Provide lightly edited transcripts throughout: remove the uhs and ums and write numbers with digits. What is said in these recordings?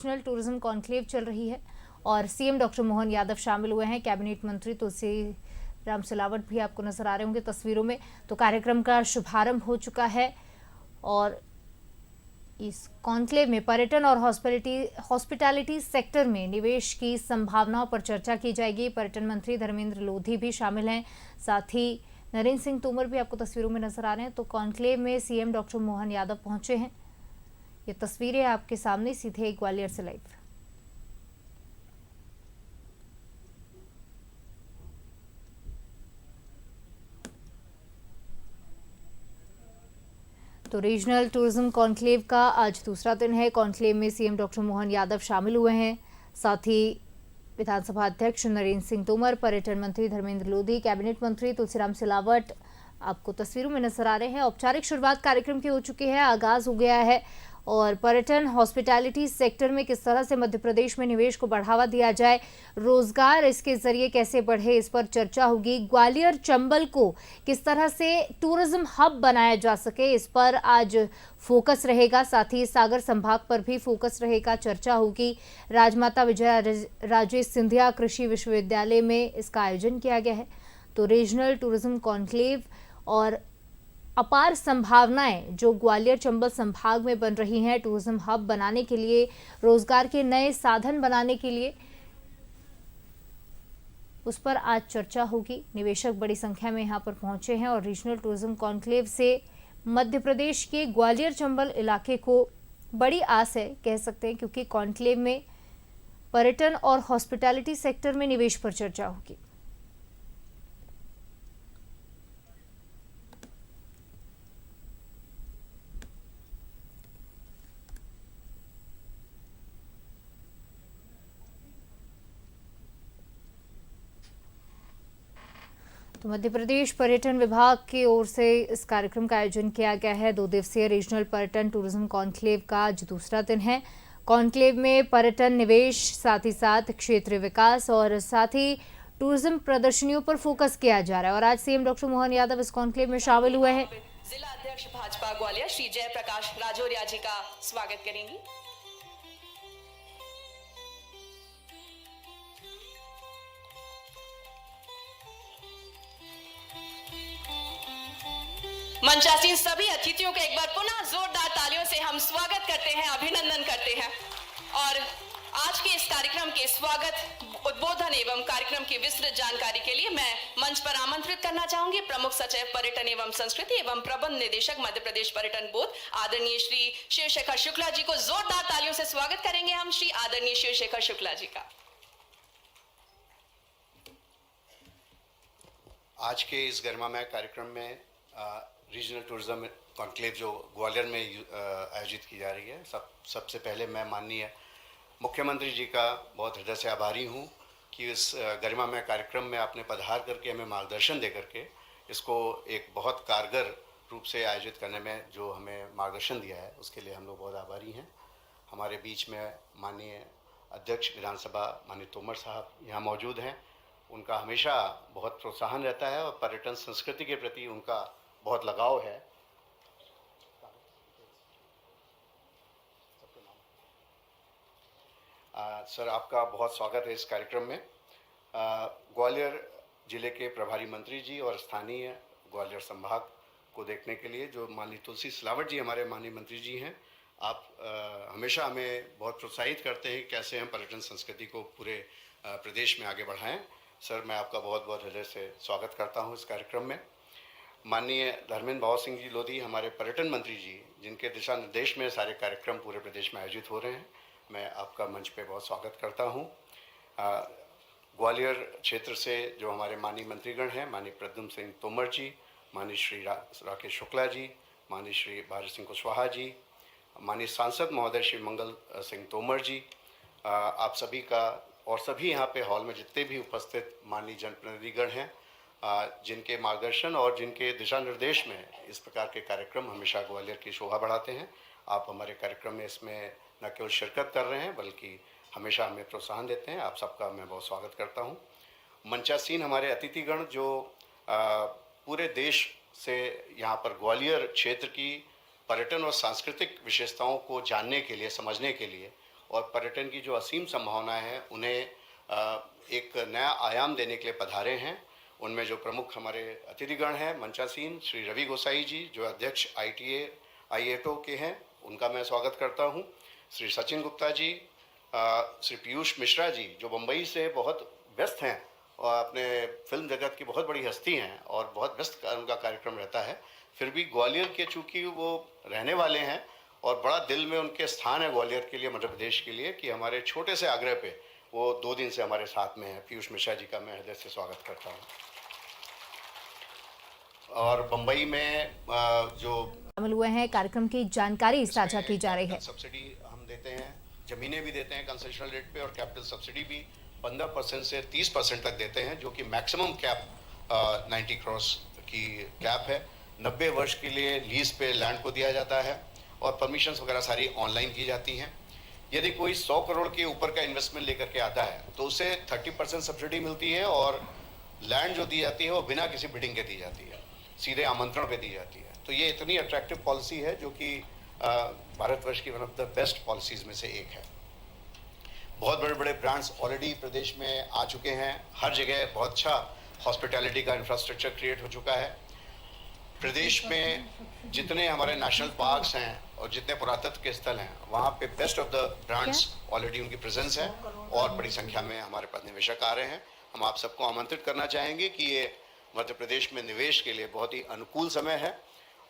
National tourism conclave चल रही है और सीएम डॉक्टर मोहन यादव शामिल हुए हैं। कैबिनेट मंत्री तुलसीराम सिलावट भी आपको नजर आ रहे होंगे तस्वीरों में। तो कार्यक्रम का शुभारंभ हो चुका है और इस कॉन्क्लेव में पर्यटन और हॉस्पिटैलिटी सेक्टर में निवेश की संभावनाओं पर चर्चा की जाएगी। पर्यटन मंत्री धर्मेंद्र लोधी भी शामिल हैं, साथ ही नरेंद्र सिंह तोमर भी आपको तस्वीरों में नजर आ रहे हैं। तो कॉन्क्लेव में सीएम डॉक्टर मोहन यादव पहुंचे हैं। ये तस्वीरें आपके सामने सीधे ग्वालियर से लाइव। तो रीजनल टूरिज्म कॉन्क्लेव का आज दूसरा दिन है। कॉन्क्लेव में सीएम डॉक्टर मोहन यादव शामिल हुए हैं, साथ ही विधानसभा अध्यक्ष नरेंद्र सिंह तोमर, पर्यटन मंत्री धर्मेंद्र लोधी, कैबिनेट मंत्री तुलसीराम सिलावट आपको तस्वीरों में नजर आ रहे हैं। औपचारिक शुरुआत कार्यक्रम की हो चुकी है, आगाज हो गया है और पर्यटन हॉस्पिटैलिटी सेक्टर में किस तरह से मध्य प्रदेश में निवेश को बढ़ावा दिया जाए, रोजगार इसके जरिए कैसे बढ़े, इस पर चर्चा होगी। ग्वालियर चंबल को किस तरह से टूरिज्म हब बनाया जा सके, इस पर आज फोकस रहेगा। साथ ही सागर संभाग पर भी फोकस रहेगा, चर्चा होगी। राजमाता विजया राजे सिंधिया कृषि विश्वविद्यालय में इसका आयोजन किया गया है। तो रीजनल टूरिज्म कॉन्क्लेव और अपार संभावनाएं जो ग्वालियर चंबल संभाग में बन रही हैं टूरिज्म हब बनाने के लिए, रोजगार के नए साधन बनाने के लिए, उस पर आज चर्चा होगी। निवेशक बड़ी संख्या में यहां पर पहुंचे हैं और रीजनल टूरिज्म कॉन्क्लेव से मध्य प्रदेश के ग्वालियर चंबल इलाके को बड़ी आस है, कह सकते हैं, क्योंकि कॉन्क्लेव में पर्यटन और हॉस्पिटैलिटी सेक्टर में निवेश पर चर्चा होगी। तो मध्य प्रदेश पर्यटन विभाग की ओर से इस कार्यक्रम का आयोजन किया गया है। 2 दिवसीय रीजनल पर्यटन टूरिज्म कॉन्क्लेव का आज दूसरा दिन है। कॉन्क्लेव में पर्यटन निवेश, साथ ही साथ क्षेत्रीय विकास और साथ ही टूरिज्म प्रदर्शनियों पर फोकस किया जा रहा है। और आज सीएम डॉक्टर मोहन यादव इस कॉन्क्लेव में शामिल हुए हैं। जिला अध्यक्ष भाजपा ग्वालियर श्री जयप्रकाश राजौरिया जी का स्वागत करेंगी। मंचासीन सभी अतिथियों को एक बार पुनः जोरदार तालियों से हम स्वागत करते हैं, अभिनंदन करते हैं। और आज के इस कार्यक्रम के स्वागत, उद्बोधन एवं कार्यक्रम की विस्तृत जानकारी के लिए मैं मंच पर आमंत्रित करना चाहूंगी प्रमुख सचिव पर्यटन एवं संस्कृति एवं प्रबंध निदेशक मध्य प्रदेश पर्यटन बोर्ड आदरणीय श्री शिवशेखर शुक्ला जी को। जोरदार तालियों से स्वागत करेंगे हम श्री आदरणीय शिवशेखर शुक्ला जी का। आज के इस गरिमामय कार्यक्रम में रीजनल टूरिज्म कॉन्क्लेव जो ग्वालियर में आयोजित की जा रही है, सबसे पहले मैं माननीय मुख्यमंत्री जी का बहुत हृदय से आभारी हूँ कि इस गरिमामय कार्यक्रम में आपने पधार करके हमें मार्गदर्शन दे करके इसको एक बहुत कारगर रूप से आयोजित करने में जो हमें मार्गदर्शन दिया है, उसके लिए हम लोग बहुत आभारी हैं। हमारे बीच में माननीय अध्यक्ष विधानसभा माननीय तोमर साहब यहाँ मौजूद हैं। उनका हमेशा बहुत प्रोत्साहन रहता है और पर्यटन संस्कृति के प्रति उनका बहुत लगाव है। सर, आपका बहुत स्वागत है इस कार्यक्रम में। ग्वालियर जिले के प्रभारी मंत्री जी और स्थानीय ग्वालियर संभाग को देखने के लिए जो माननीय तुलसी सिलावट जी हमारे माननीय मंत्री जी हैं, आप हमेशा हमें बहुत प्रोत्साहित करते हैं कैसे हम पर्यटन संस्कृति को पूरे प्रदेश में आगे बढ़ाएं। सर, मैं आपका बहुत बहुत हृदय से स्वागत करता हूं इस कार्यक्रम में। माननीय धर्मेंद्र सिंह जी लोधी हमारे पर्यटन मंत्री जी, जिनके दिशा निर्देश में सारे कार्यक्रम पूरे प्रदेश में आयोजित हो रहे हैं, मैं आपका मंच पे बहुत स्वागत करता हूं। ग्वालियर क्षेत्र से जो हमारे माननीय मंत्रीगण हैं, माननीय प्रद्युम्न सिंह तोमर जी, माननीय श्री राकेश शुक्ला जी, माननीय श्री भारत सिंह कुशवाहा जी, माननीय सांसद महोदय श्री मंगल सिंह तोमर जी, आप सभी का और सभी यहाँ पे हॉल में जितने भी उपस्थित माननीय जनप्रतिनिधिगण हैं, जिनके मार्गदर्शन और जिनके दिशा निर्देश में इस प्रकार के कार्यक्रम हमेशा ग्वालियर की शोभा बढ़ाते हैं। आप हमारे कार्यक्रम में इसमें न केवल शिरकत कर रहे हैं बल्कि हमेशा हमें प्रोत्साहन देते हैं। आप सबका मैं बहुत स्वागत करता हूं। मंचासीन हमारे अतिथिगण जो पूरे देश से यहाँ पर ग्वालियर क्षेत्र की पर्यटन और सांस्कृतिक विशेषताओं को जानने के लिए, समझने के लिए और पर्यटन की जो असीम संभावनाएं हैं उन्हें एक नया आयाम देने के लिए पधारे हैं। उनमें जो प्रमुख हमारे अतिथिगण हैं, मंचासीन श्री रवि गोसाई जी जो अध्यक्ष IATO के हैं, उनका मैं स्वागत करता हूं। श्री सचिन गुप्ता जी, श्री पीयूष मिश्रा जी जो मुंबई से बहुत व्यस्त हैं और अपने फिल्म जगत की बहुत बड़ी हस्ती हैं और बहुत व्यस्त उनका कार्यक्रम रहता है, फिर भी ग्वालियर के चूँकि वो रहने वाले हैं और बड़ा दिल में उनके स्थान है ग्वालियर के लिए, मध्य प्रदेश के लिए, कि हमारे छोटे से आग्रह पे वो 2 दिन से हमारे साथ में हैं। पीयूष मिश्रा जी का मैं हृदय से स्वागत करता हूँ। और मुंबई में जो शामिल हुए हैं, कार्यक्रम की जानकारी साझा की जा रही है। सब्सिडी हम देते हैं, जमीनें भी देते हैं कंसेशनल रेट पे और कैपिटल सब्सिडी भी 15% से 30% तक देते हैं, जो कि मैक्सिमम कैप 90 करोड़ की कैप है। 90 वर्ष के लिए लीज पे लैंड को दिया जाता है और परमिशंस वगैरह सारी ऑनलाइन की जाती हैं। यदि कोई 100 करोड़ के ऊपर का इन्वेस्टमेंट लेकर के आता है तो उसे 30% सब्सिडी मिलती है और लैंड जो दी जाती है वो बिना किसी बिडिंग के दी जाती है, सीधे आमंत्रण पे दी जाती है। तो ये इतनी अट्रैक्टिव पॉलिसी है जो कि भारतवर्ष की one of the best policies में से एक है। बहुत बड़े बड़े ब्रांड्स ऑलरेडी प्रदेश में आ चुके हैं। हर जगह बहुत अच्छा हॉस्पिटैलिटी का इंफ्रास्ट्रक्चर क्रिएट हो चुका है। प्रदेश में जितने हमारे नेशनल पार्क्स हैं और जितने पुरातत्व के स्थल हैं, वहाँ पे best of the brands already उनकी प्रेजेंस है और बड़ी संख्या में हमारे पास निवेशक आ रहे हैं। हम आप सबको आमंत्रित करना चाहेंगे कि ये मध्य प्रदेश में निवेश के लिए बहुत ही अनुकूल समय है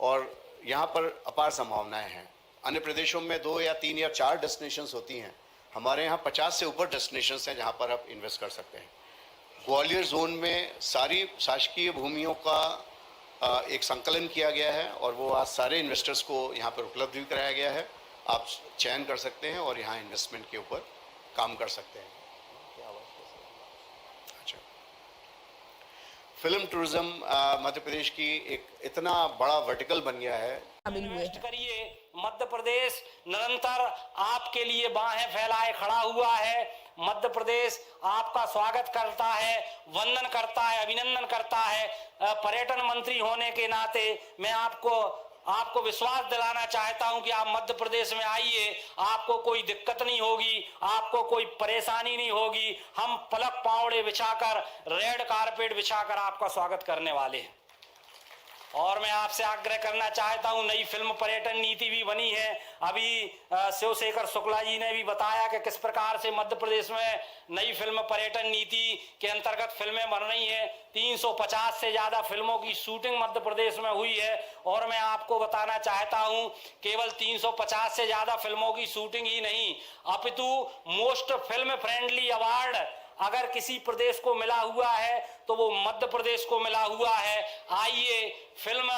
और यहाँ पर अपार संभावनाएं हैं। अन्य प्रदेशों में 2 या 3 या 4 डेस्टिनेशंस होती हैं, हमारे यहाँ 50 से ऊपर डेस्टिनेशंस हैं जहाँ पर आप इन्वेस्ट कर सकते हैं। ग्वालियर जोन में सारी शासकीय भूमियों का एक संकलन किया गया है और वो आज सारे इन्वेस्टर्स को यहाँ पर उपलब्ध भी कराया गया है। आप चयन कर सकते हैं और यहाँ इन्वेस्टमेंट के ऊपर काम कर सकते हैं। अच्छा, फिल्म टूरिज्म मध्य प्रदेश की एक इतना बड़ा वर्टिकल बन गया है। करिए, मध्य प्रदेश निरंतर आपके लिए बाहें फैलाए खड़ा हुआ है। मध्य प्रदेश आपका स्वागत करता है, वंदन करता है, अभिनंदन करता है। पर्यटन मंत्री होने के नाते मैं आपको विश्वास दिलाना चाहता हूं कि आप मध्य प्रदेश में आइए, आपको कोई दिक्कत नहीं होगी, आपको कोई परेशानी नहीं होगी। हम पलक पावड़े बिछाकर, रेड कारपेट बिछाकर आपका स्वागत करने वाले हैं। और मैं आपसे आग्रह करना चाहता हूं, नई फिल्म पर्यटन नीति भी बनी है। अभी शिवशेखर शुक्ला जी ने भी बताया कि किस प्रकार से मध्य प्रदेश में नई फिल्म पर्यटन नीति के अंतर्गत फिल्में बन रही हैं। 350 से ज्यादा फिल्मों की शूटिंग मध्य प्रदेश में हुई है और मैं आपको बताना चाहता हूं, केवल 350 से ज्यादा फिल्मों की शूटिंग ही नहीं, अपितु मोस्ट फिल्म फ्रेंडली अवार्ड अगर किसी प्रदेश को मिला हुआ है तो वो मध्य प्रदेश को मिला हुआ है। आइए, फिल्म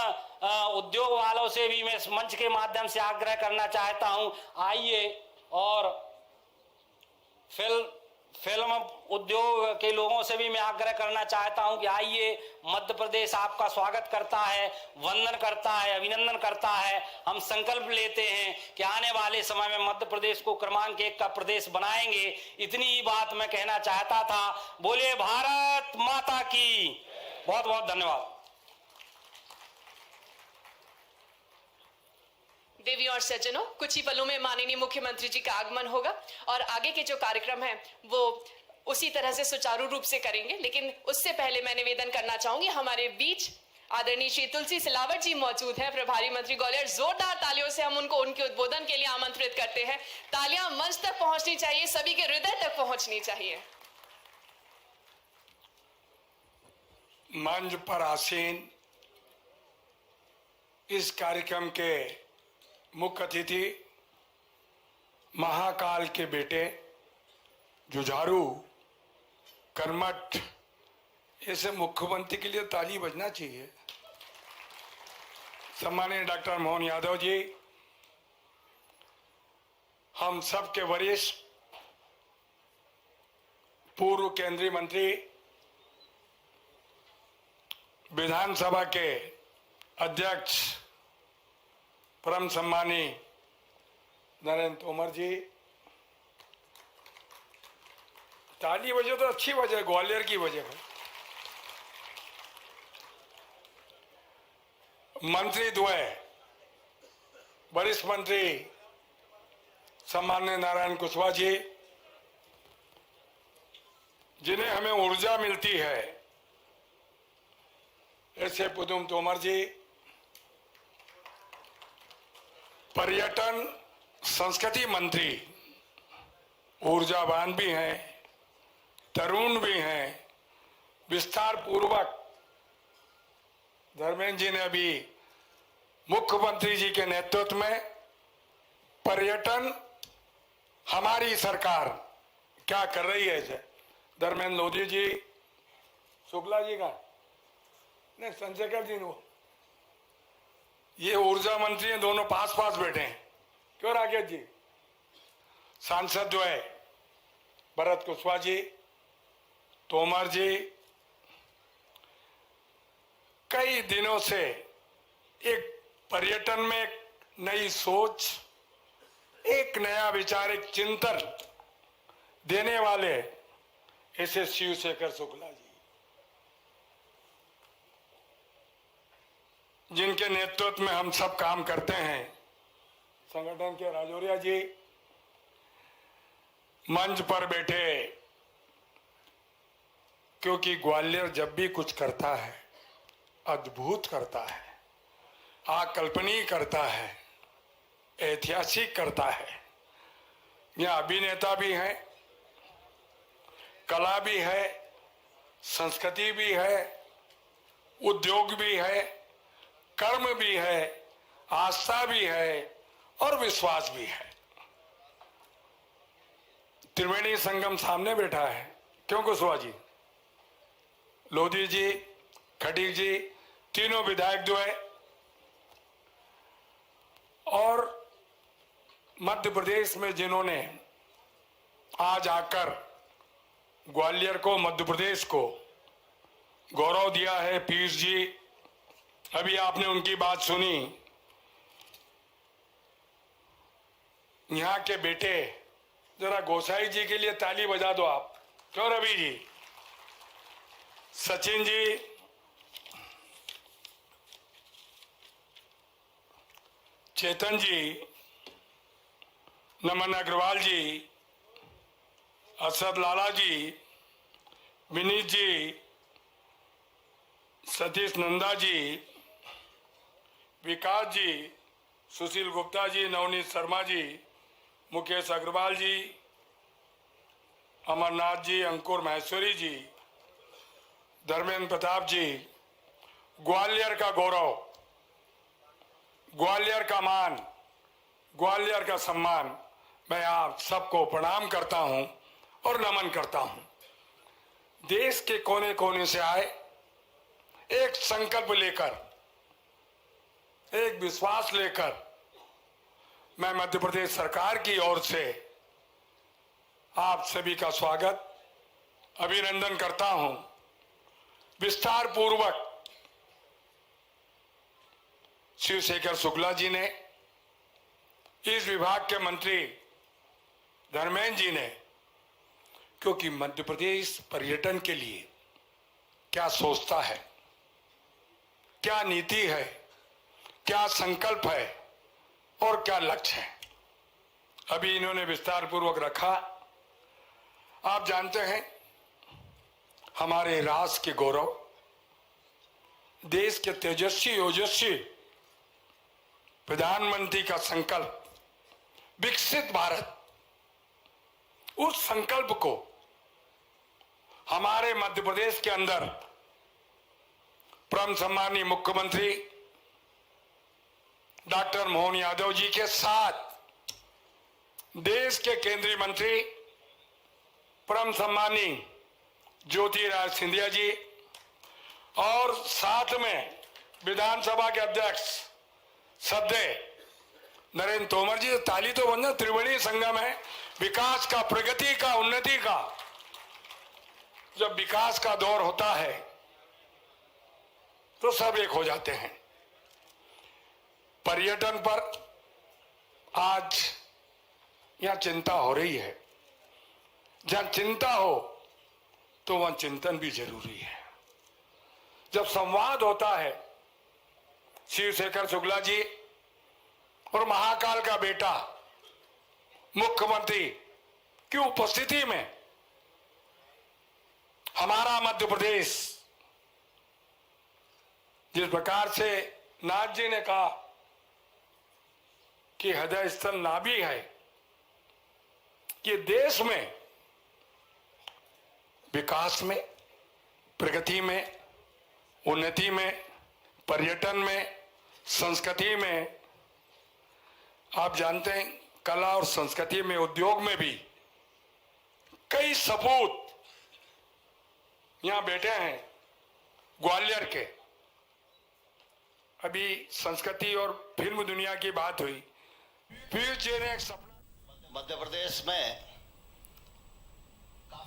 उद्योग वालों से भी मैं इस मंच के माध्यम से आग्रह करना चाहता हूं, आइए और फिल्म उद्योग के लोगों से भी मैं आग्रह करना चाहता हूं कि आइए, मध्य प्रदेश आपका स्वागत करता है, वंदन करता है, अभिनंदन करता है। हम संकल्प लेते हैं कि आने वाले समय में मध्य प्रदेश को क्रमांक 1 का प्रदेश बनाएंगे। इतनी ही बात मैं कहना चाहता था। बोले भारत माता की। बहुत बहुत धन्यवाद। देवी और सज्जनों, कुछ ही पलों में माननीय मुख्यमंत्री जी का आगमन होगा और आगे के जो कार्यक्रम है वो उसी तरह से सुचारू रूप से करेंगे। लेकिन उससे पहले मैं निवेदन करना चाहूंगी, हमारे बीच आदरणीय श्री तुलसी सिलावट जी मौजूद हैं, प्रभारी मंत्री ग्वालियर। जोरदार तालियों से हम उनको उनके उद्बोधन के लिए आमंत्रित करते हैं। तालियां मंच तक पहुंचनी चाहिए, सभी के हृदय तक पहुंचनी चाहिए। मंच पर आसीन इस कार्यक्रम के मुख्य अतिथि, महाकाल के बेटे, जुझारू, कर्मठ, ऐसे मुख्यमंत्री के लिए ताली बजना चाहिए। सम्माननीय डॉक्टर मोहन यादव जी, हम सब के वरिष्ठ पूर्व केंद्रीय मंत्री, विधानसभा के अध्यक्ष परम सम्मानी नरेंद्र तोमर जी, ताली बजे तो अच्छी वजह, ग्वालियर की वजह है। मंत्री द्वय, वरिष्ठ मंत्री सम्माननीय नारायण कुशवाहा जी, जिन्हें हमें ऊर्जा मिलती है, ऐसे प्रद्युम्न तोमर जी पर्यटन संस्कृति मंत्री, ऊर्जावान भी हैं, तरुण भी हैं, विस्तार पूर्वक धर्मेंद्र जी ने अभी मुख्यमंत्री जी के नेतृत्व में पर्यटन हमारी सरकार क्या कर रही है। धर्मेंद्र लोधी जी, शुक्ला जी का नहीं, संजयकर जी वो, ये ऊर्जा मंत्री हैं, दोनों पास पास बैठे हैं। क्यों राकेश जी? सांसद जो है भरत कुशवाहा जी, तोमर जी, कई दिनों से एक पर्यटन में एक नई सोच, एक नया वैचारिक चिंतन देने वाले ऐसे शिवशेखर शुक्ला जी, जिनके नेतृत्व में हम सब काम करते हैं, संगठन के राजौरिया जी मंच पर बैठे, क्योंकि ग्वालियर जब भी कुछ करता है अद्भुत करता है, अकल्पनीय करता है, ऐतिहासिक करता है। यहाँ अभिनेता भी हैं, कला भी है, संस्कृति भी है, उद्योग भी है, कर्म भी है, आस्था भी है और विश्वास भी है। त्रिवेणी संगम सामने बैठा है। क्यों कुशवाहा जी, लोधी जी, खटीक जी, तीनों विधायक जो है, और मध्य प्रदेश में जिन्होंने आज आकर ग्वालियर को, मध्य प्रदेश को गौरव दिया है, पीयूष जी, अभी आपने उनकी बात सुनी। यहाँ के बेटे, जरा गोसाई जी के लिए ताली बजा दो आप। क्यों रवि जी, सचिन जी, चेतन जी, नमन अग्रवाल जी, असद लाला जी, विनीत जी, सतीश नंदा जी, विकास जी, सुशील गुप्ता जी, नवनीत शर्मा जी, मुकेश अग्रवाल जी, अमरनाथ जी, अंकुर महेश्वरी जी, धर्मेंद्र प्रताप जी, ग्वालियर का गौरव, ग्वालियर का मान, ग्वालियर का सम्मान, मैं आप सबको प्रणाम करता हूं और नमन करता हूं। देश के कोने कोने से आए, एक संकल्प लेकर, एक विश्वास लेकर, मैं मध्य प्रदेश सरकार की ओर से आप सभी का स्वागत, अभिनंदन करता हूं। विस्तार पूर्वक शिवशेखर शुक्ला जी ने, इस विभाग के मंत्री धर्मेंद्र जी ने, क्योंकि मध्य प्रदेश पर्यटन के लिए क्या सोचता है, क्या नीति है, क्या संकल्प है और क्या लक्ष्य है, अभी इन्होंने विस्तार पूर्वक रखा। आप जानते हैं, हमारे राष्ट्र के गौरव, देश के तेजस्वी ओजस्वी प्रधानमंत्री का संकल्प, विकसित भारत, उस संकल्प को हमारे मध्य प्रदेश के अंदर परम सम्माननीय मुख्यमंत्री डॉक्टर मोहन यादव जी के साथ देश के केंद्रीय मंत्री परम सम्माननीय ज्योतिरादित्य सिंधिया जी और साथ में विधानसभा के अध्यक्ष सदस्य नरेंद्र तोमर जी, ताली तो बंद। त्रिवेणी संगम है, विकास का, प्रगति का, उन्नति का। जब विकास का दौर होता है तो सब एक हो जाते हैं। पर्यटन पर आज यहां चिंता हो रही है। जहां चिंता हो तो वहां चिंतन भी जरूरी है। जब संवाद होता है, शिवशेखर शुक्ला जी और महाकाल का बेटा मुख्यमंत्री की उपस्थिति में हमारा मध्य प्रदेश जिस प्रकार से नाथ जी ने कहा कि हृदय स्थल नाभि है, कि देश में विकास में, प्रगति में, उन्नति में, पर्यटन में, संस्कृति में, आप जानते हैं कला और संस्कृति में, उद्योग में भी कई सपूत यहां बैठे हैं ग्वालियर के। अभी संस्कृति और फिल्म दुनिया की बात हुई, फिर जी ने एक सपना। मध्य प्रदेश में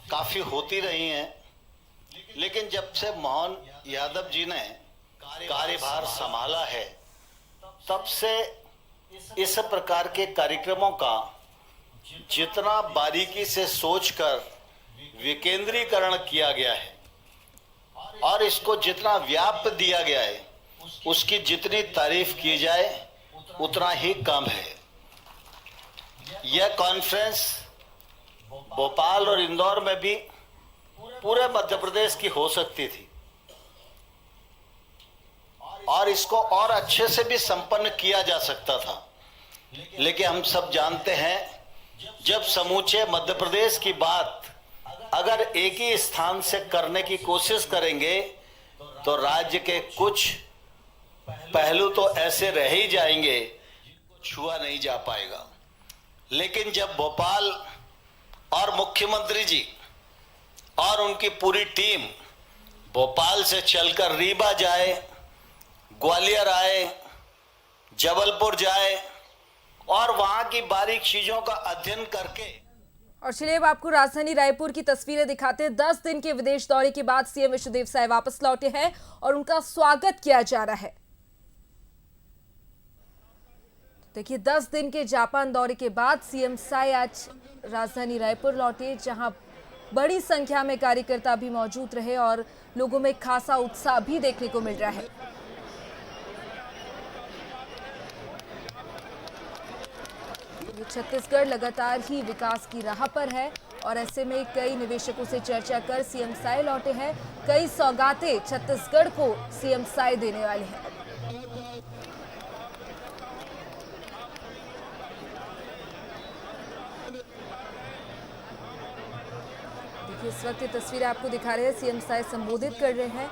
काफी होती रही हैं, लेकिन जब से मोहन यादव जी ने कार्यभार संभाला है तब से इस प्रकार के कार्यक्रमों का जितना बारीकी से सोचकर विकेंद्रीकरण किया गया है और इसको जितना व्याप्त दिया गया है, उसकी जितनी तारीफ की जाए उतना ही कम है। यह कॉन्फ्रेंस भोपाल और इंदौर में भी पूरे मध्य प्रदेश की हो सकती थी और इसको और अच्छे से भी संपन्न किया जा सकता था, लेकिन हम सब जानते हैं जब समूचे मध्य प्रदेश की बात अगर एक ही स्थान से करने की कोशिश करेंगे तो राज्य के कुछ पहलू तो ऐसे रह ही जाएंगे छुआ नहीं जा पाएगा। लेकिन जब भोपाल और मुख्यमंत्री जी और उनकी पूरी टीम भोपाल से चलकर रीवा जाए, ग्वालियर आए, जबलपुर जाए और वहां की बारीक चीजों का अध्ययन करके। और चलिए अब आपको राजधानी रायपुर की तस्वीरें दिखाते हैं। 10 दिन के विदेश दौरे के बाद सीएम विष्णुदेव साय वापस लौटे हैं और उनका स्वागत किया जा रहा है। देखिए 10 दिन के जापान दौरे के बाद सीएम साय आज राजधानी रायपुर लौटे, जहां बड़ी संख्या में कार्यकर्ता भी मौजूद रहे और लोगों में खासा उत्साह भी देखने को मिल रहा है। छत्तीसगढ़ लगातार ही विकास की राह पर है और ऐसे में कई निवेशकों से चर्चा कर सीएम साय लौटे हैं। कई सौगातें छत्तीसगढ़ को सीएम साय देने वाले हैं। देखिए इस वक्त ये तस्वीरें आपको दिखा रहे हैं, सीएम साय संबोधित कर रहे हैं।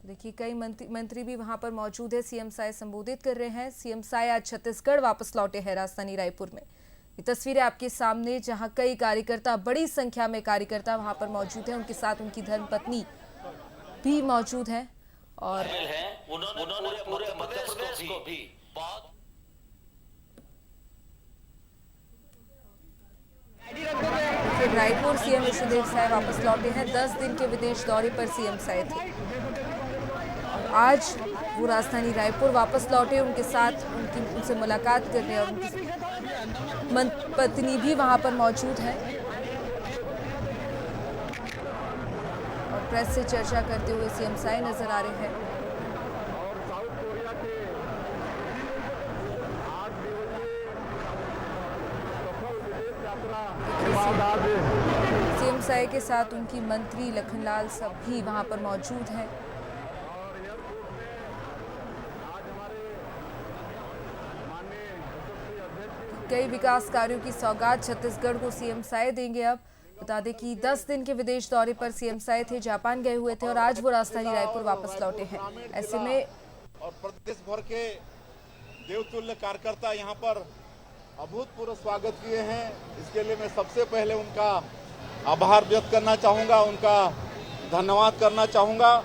देखिए कई मंत्री भी वहां पर मौजूद है, सीएम साय संबोधित कर रहे हैं। सीएम साय आज छत्तीसगढ़ वापस लौटे हैं राजधानी रायपुर में। ये तस्वीरें आपके सामने, जहां कई कार्यकर्ता, बड़ी संख्या में कार्यकर्ता वहां पर मौजूद हैं। उनके साथ उनकी धर्मपत्नी भी मौजूद है और उन्होंने पूरे मध्य प्रदेश को भी बहुत रायपुर सीएम विष्णुदेव साय वापस लौटे हैं। 10 दिन के विदेश दौरे पर सीएम साय थे और आज वो राजधानी रायपुर वापस लौटे। उनके साथ उनसे मुलाकात करने और उनकी पत्नी भी वहां पर मौजूद है और प्रेस से चर्चा करते हुए सीएम साय नजर आ रहे हैं। सीएम साय के साथ उनकी मंत्री लखनलाल सब भी वहां पर मौजूद हैं। कई विकास कार्यों की सौगात छत्तीसगढ़ को सीएम साय देंगे। अब बता दें कि 10 दिन के विदेश दौरे पर सीएम साय थे, जापान गए हुए थे और आज वो राजधानी रायपुर वापस लौटे हैं। ऐसे में और प्रदेश भर के देवतुल्य कार्यकर्ता यहाँ पर अभूतपूर्व स्वागत किए हैं। इसके लिए मैं सबसे पहले उनका आभार व्यक्त करना चाहूँगा, उनका धन्यवाद करना चाहूँगा।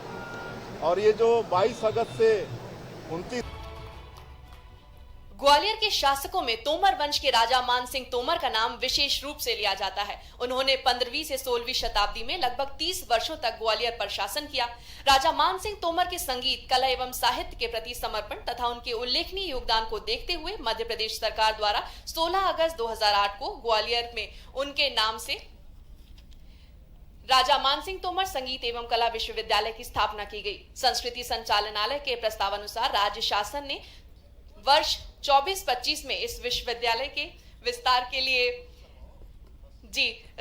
और ये जो 22 अगस्त से 29 ग्वालियर के शासकों में तोमर वंश के राजा मान सिंह तोमर का नाम विशेष रूप से लिया जाता है। उन्होंने 15वीं से 16वीं शताब्दी में लगभग 30 वर्षों तक ग्वालियर पर शासन किया। राजा मान सिंह तोमर के संगीत, कला एवं साहित्य के प्रति समर्पण तथा उनके उल्लेखनीय योगदान को देखते हुए मध्य प्रदेश सरकार द्वारा 16 अगस्त 2008 को ग्वालियर में उनके नाम से राजा मान सिंह तोमर संगीत एवं कला विश्वविद्यालय की स्थापना की गई। संस्कृति संचालनालय के प्रस्तावानुसार राज्य शासन ने वर्ष 24-25 में इस विश्वविद्यालय के विस्तार के लिए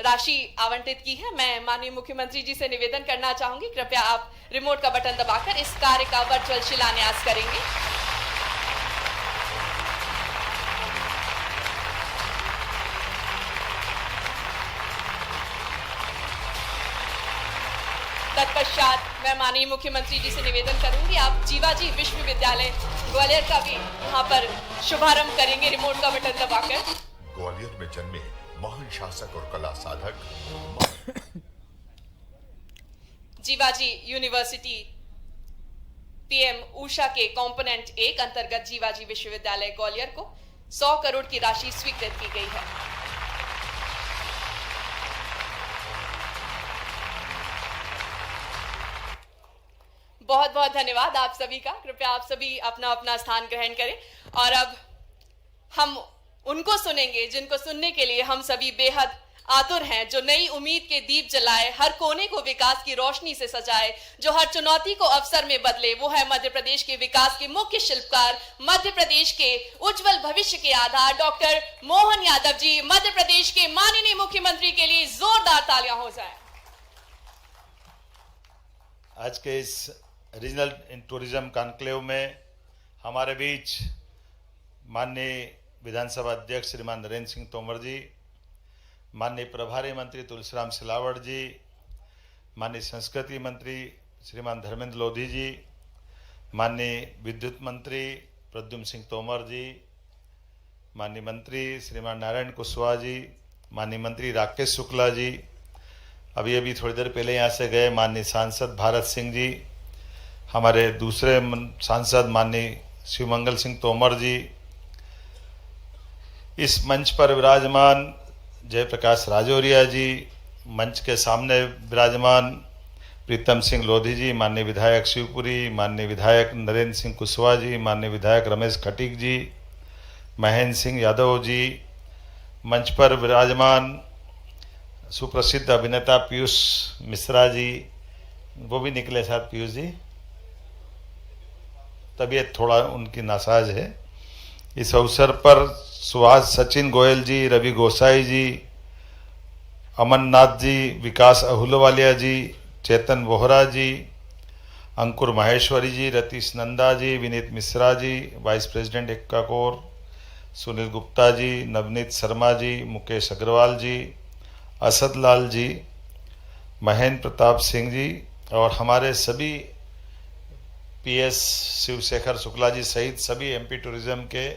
राशि आवंटित की है। मैं माननीय मुख्यमंत्री जी से निवेदन करना चाहूंगी, कृपया आप रिमोट का बटन दबाकर इस कार्य का वर्चुअल शिलान्यास करेंगे। तत्पश्चात मैं माननीय मुख्यमंत्री जी से निवेदन करूंगी, आप जीवाजी विश्वविद्यालय ग्वालियर का भी यहाँ पर शुभारंभ करेंगे रिमोट का बटन दबाकर। ग्वालियर में जन्मे महान शासक और कला साधक जीवाजी यूनिवर्सिटी पीएम ऊषा के कंपोनेंट 1 अंतर्गत जीवाजी विश्वविद्यालय ग्वालियर को 100 करोड़ की राशि स्वीकृत की गई है। बहुत बहुत धन्यवाद आप सभी का। कृपया आप सभी अपना अपना स्थान ग्रहण करें और अब हम उनको सुनेंगे जिनको सुनने के लिए हम सभी बेहद आतुर हैं, जो नई उम्मीद के दीप जलाए, हर कोने को विकास की रोशनी से सजाए, जो हर चुनौती को अवसर में बदले। वो है मध्य प्रदेश के विकास के मुख्य शिल्पकार, मध्य प्रदेश के उज्जवल भविष्य के आधार डॉक्टर मोहन यादव जी। मध्य प्रदेश के माननीय मुख्यमंत्री के लिए जोरदार तालियां हो जाए। आज के इस रीजनल टूरिज्म कॉन्क्लेव में हमारे बीच माननीय विधानसभा अध्यक्ष श्रीमान नरेंद्र सिंह तोमर जी, माननीय प्रभारी मंत्री तुलसीराम सिलावट जी, माननीय संस्कृति मंत्री श्रीमान धर्मेंद्र लोधी जी, माननीय विद्युत मंत्री प्रद्युम्न सिंह तोमर जी, माननीय मंत्री श्रीमान नारायण कुशवाहा जी, माननीय मंत्री राकेश शुक्ला जी, अभी थोड़ी देर पहले यहाँ से गए माननीय सांसद भारत सिंह जी, हमारे दूसरे सांसद माननीय शिवमंगल सिंह तोमर जी, इस मंच पर विराजमान जयप्रकाश राजौरिया जी, मंच के सामने विराजमान प्रीतम सिंह लोधी जी, माननीय विधायक शिवपुरी, माननीय विधायक नरेंद्र सिंह कुशवाहा जी, माननीय विधायक रमेश खटीक जी, महेंद्र सिंह यादव जी, मंच पर विराजमान सुप्रसिद्ध अभिनेता पीयूष मिश्रा जी, वो भी निकले साथ पीयूष जी, तबीयत थोड़ा उनकी नासाज है। इस अवसर पर सुभाष सचिन गोयल जी, रवि गोसाई जी, अमननाथ जी, विकास अहुलवालिया जी, चेतन बोहरा जी, अंकुर माहेश्वरी जी, रतीश नंदा जी, विनीत मिश्रा जी, वाइस प्रेसिडेंट एक्का कौर, सुनील गुप्ता जी, नवनीत शर्मा जी, मुकेश अग्रवाल जी, असद लाल जी, महेंद्र प्रताप सिंह जी और हमारे सभी पीएस शिवशेखर शुक्ला जी सहित सभी एमपी टूरिज्म के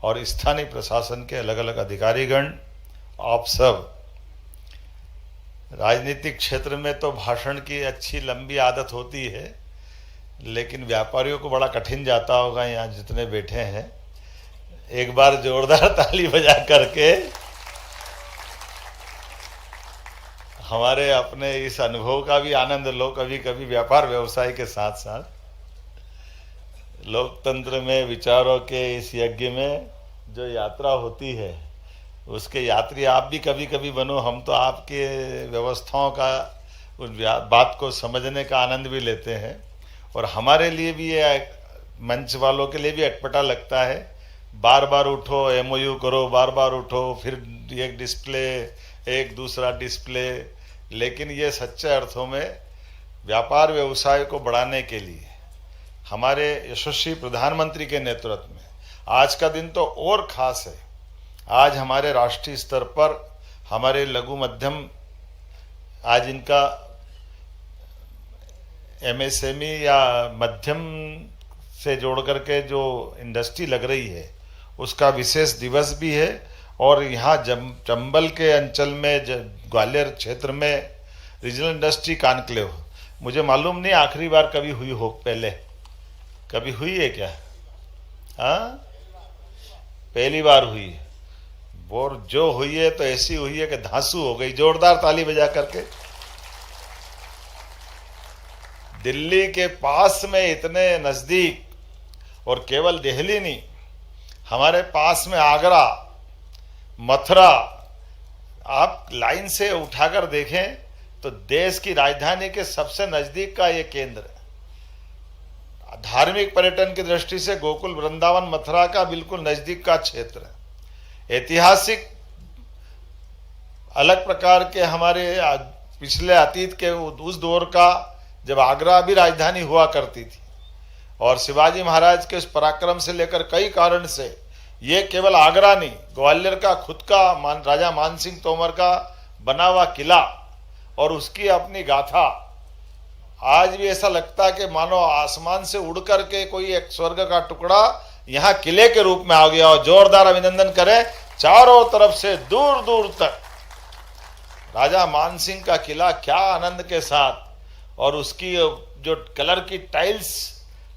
और स्थानीय प्रशासन के अलग अलग अधिकारीगण, आप सब। राजनीतिक क्षेत्र में तो भाषण की अच्छी लंबी आदत होती है, लेकिन व्यापारियों को बड़ा कठिन जाता होगा यहाँ जितने बैठे हैं। एक बार जोरदार ताली बजा करके हमारे अपने इस अनुभव का भी आनंद लो। कभी कभी व्यापार व्यवसाय के साथ साथ लोकतंत्र में विचारों के इस यज्ञ में जो यात्रा होती है उसके यात्री आप भी कभी कभी बनो। हम तो आपके व्यवस्थाओं का उस बात को समझने का आनंद भी लेते हैं और हमारे लिए भी ये मंच वालों के लिए भी अटपटा लगता है। बार बार उठो, एमओयू करो, बार बार उठो, फिर एक डिस्प्ले, एक दूसरा डिस्प्ले, लेकिन ये सच्चे अर्थों में व्यापार व्यवसाय को बढ़ाने के लिए हमारे यशस्वी प्रधानमंत्री के नेतृत्व में आज का दिन तो और खास है। आज हमारे राष्ट्रीय स्तर पर हमारे लघु मध्यम, आज इनका एमएसएमई या मध्यम से जोड़ करके जो इंडस्ट्री लग रही है उसका विशेष दिवस भी है। और यहाँ चंबल के अंचल में ग्वालियर क्षेत्र में रीजनल इंडस्ट्री कॉन्क्लेव, मुझे मालूम नहीं आखिरी बार कभी हुई हो, पहले कभी हुई है क्या? हाँ, पहली बार हुई है। और जो हुई है तो ऐसी हुई है कि धांसू हो गई। जोरदार ताली बजा करके। दिल्ली के पास में इतने नजदीक, और केवल दिल्ली नहीं, हमारे पास में आगरा, मथुरा, आप लाइन से उठाकर देखें तो देश की राजधानी के सबसे नजदीक का ये केंद्र है। धार्मिक पर्यटन की दृष्टि से गोकुल, वृंदावन, मथुरा का बिल्कुल नजदीक का क्षेत्र है। ऐतिहासिक अलग प्रकार के हमारे पिछले अतीत के उस दौर का जब आगरा भी राजधानी हुआ करती थी, और शिवाजी महाराज के उस पराक्रम से लेकर कई कारण से ये केवल आगरा नहीं, ग्वालियर का खुद का राजा मानसिंह तोमर का बना हुआ किला और उसकी अपनी गाथा, आज भी ऐसा लगता है कि मानो आसमान से उड़ करके कोई एक स्वर्ग का टुकड़ा यहाँ किले के रूप में आ गया। और जोरदार अभिनंदन करें चारों तरफ से दूर दूर तक राजा मानसिंह का किला, क्या आनंद के साथ, और उसकी जो कलर की टाइल्स,